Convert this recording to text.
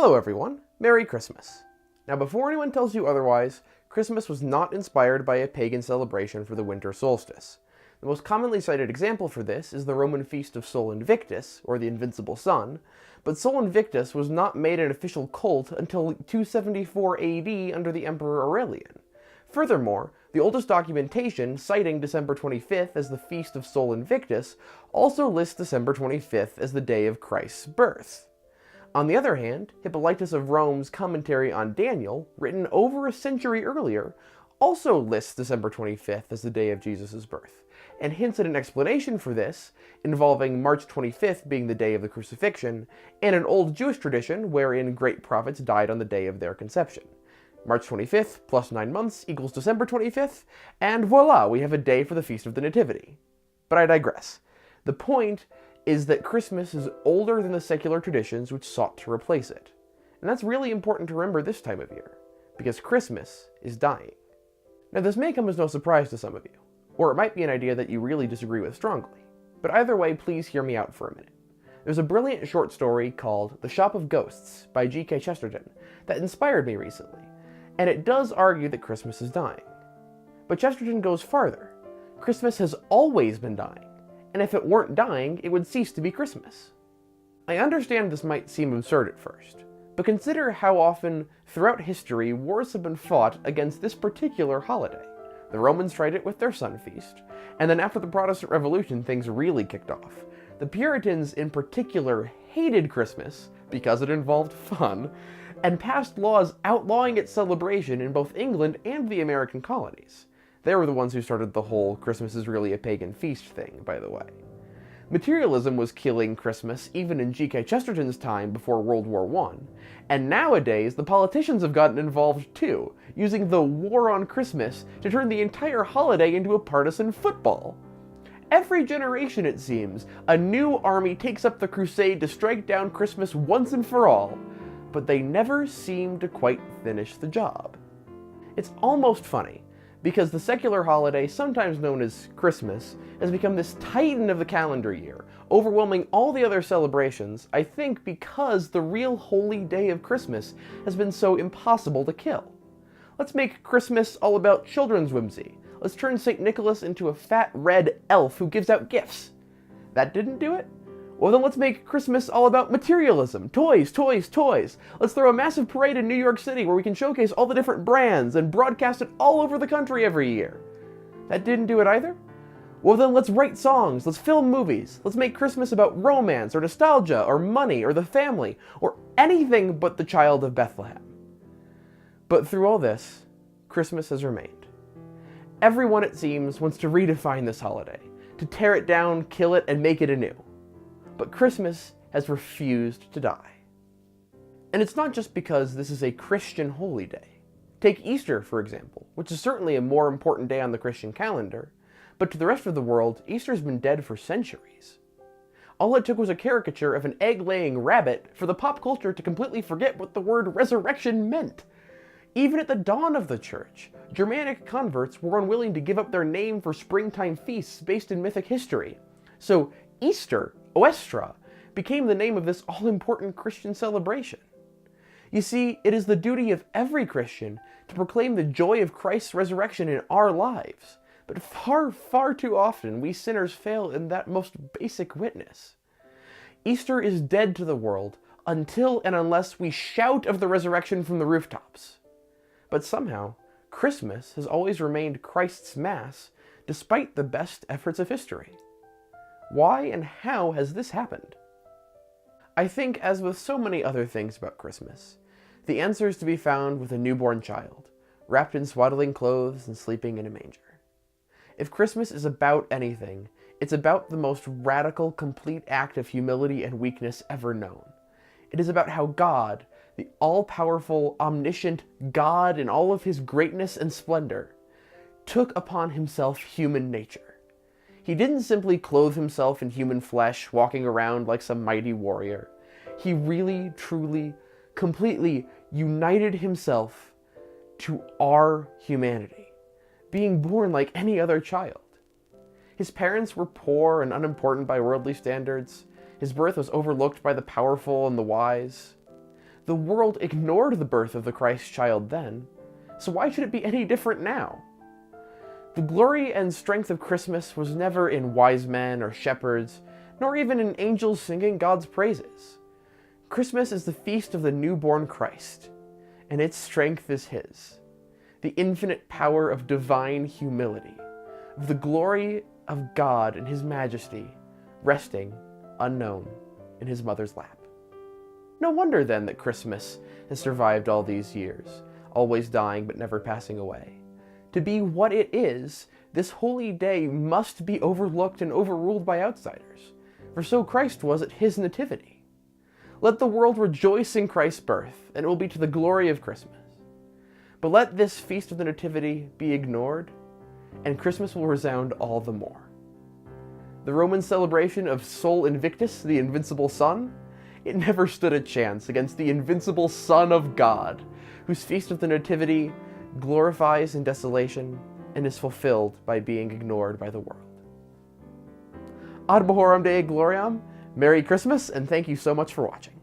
Hello everyone, Merry Christmas. Now before anyone tells you otherwise, Christmas was not inspired by a pagan celebration for the winter solstice. The most commonly cited example for this is the Roman feast of Sol Invictus, or the Invincible Sun, but Sol Invictus was not made an official cult until 274 AD under the Emperor Aurelian. Furthermore, the oldest documentation, citing December 25th as the Feast of Sol Invictus, also lists December 25th as the day of Christ's birth. On the other hand, Hippolytus of Rome's commentary on Daniel, written over a century earlier, also lists December 25th as the day of Jesus' birth, and hints at an explanation for this, involving March 25th being the day of the crucifixion, and an old Jewish tradition wherein great prophets died on the day of their conception. March 25th plus 9 months equals December 25th, and voila, we have a day for the Feast of the Nativity. But I digress. The point is that Christmas is older than the secular traditions which sought to replace it. And that's really important to remember this time of year, because Christmas is dying. Now this may come as no surprise to some of you, or it might be an idea that you really disagree with strongly, but either way, please hear me out for a minute. There's a brilliant short story called The Shop of Ghosts by G.K. Chesterton that inspired me recently, and it does argue that Christmas is dying. But Chesterton goes farther. Christmas has always been dying, and if it weren't dying, it would cease to be Christmas. I understand this might seem absurd at first, but consider how often throughout history wars have been fought against this particular holiday. The Romans tried it with their sun feast, and then after the Protestant Revolution things really kicked off. The Puritans in particular hated Christmas because it involved fun, and passed laws outlawing its celebration in both England and the American colonies. They were the ones who started the whole Christmas is really a pagan feast thing, by the way. Materialism was killing Christmas even in G.K. Chesterton's time before World War I, and nowadays the politicians have gotten involved too, using the war on Christmas to turn the entire holiday into a partisan football. Every generation, it seems, a new army takes up the crusade to strike down Christmas once and for all, but they never seem to quite finish the job. It's almost funny, because the secular holiday, sometimes known as Christmas, has become this titan of the calendar year, overwhelming all the other celebrations, I think because the real holy day of Christmas has been so impossible to kill. Let's make Christmas all about children's whimsy. Let's turn St. Nicholas into a fat red elf who gives out gifts. That didn't do it? Well then let's make Christmas all about materialism. Toys, toys, toys. Let's throw a massive parade in New York City where we can showcase all the different brands and broadcast it all over the country every year. That didn't do it either? Well then let's write songs, let's film movies, let's make Christmas about romance or nostalgia or money or the family or anything but the child of Bethlehem. But through all this, Christmas has remained. Everyone, it seems, wants to redefine this holiday, to tear it down, kill it, and make it anew. But Christmas has refused to die. And it's not just because this is a Christian holy day. Take Easter, for example, which is certainly a more important day on the Christian calendar, but to the rest of the world, Easter's been dead for centuries. All it took was a caricature of an egg-laying rabbit for the pop culture to completely forget what the word resurrection meant. Even at the dawn of the church, Germanic converts were unwilling to give up their name for springtime feasts based in mythic history. So Easter, Oestra, became the name of this all-important Christian celebration. You see, it is the duty of every Christian to proclaim the joy of Christ's resurrection in our lives, but far, far too often we sinners fail in that most basic witness. Easter is dead to the world until and unless we shout of the resurrection from the rooftops. But somehow, Christmas has always remained Christ's Mass, despite the best efforts of history. Why and how has this happened? I think, as with so many other things about Christmas, the answer is to be found with a newborn child, wrapped in swaddling clothes and sleeping in a manger. If Christmas is about anything, it's about the most radical, complete act of humility and weakness ever known. It is about how God, the all-powerful, omniscient God in all of his greatness and splendor, took upon himself human nature. He didn't simply clothe himself in human flesh, walking around like some mighty warrior. He really, truly, completely united himself to our humanity, being born like any other child. His parents were poor and unimportant by worldly standards. His birth was overlooked by the powerful and the wise. The world ignored the birth of the Christ child then, so why should it be any different now? The glory and strength of Christmas was never in wise men or shepherds, nor even in angels singing God's praises. Christmas is the feast of the newborn Christ, and its strength is His, the infinite power of divine humility, of the glory of God and His majesty, resting, unknown, in His mother's lap. No wonder then that Christmas has survived all these years, always dying but never passing away. To be what it is, this holy day must be overlooked and overruled by outsiders, for so Christ was at His nativity. Let the world rejoice in Christ's birth, and it will be to the glory of Christmas. But let this feast of the Nativity be ignored, and Christmas will resound all the more. The Roman celebration of Sol Invictus, the invincible sun, it never stood a chance against the invincible Son of God, whose feast of the Nativity glorifies in desolation and is fulfilled by being ignored by the world. Ad Bohoram Dei Gloriam, Merry Christmas, and thank you so much for watching.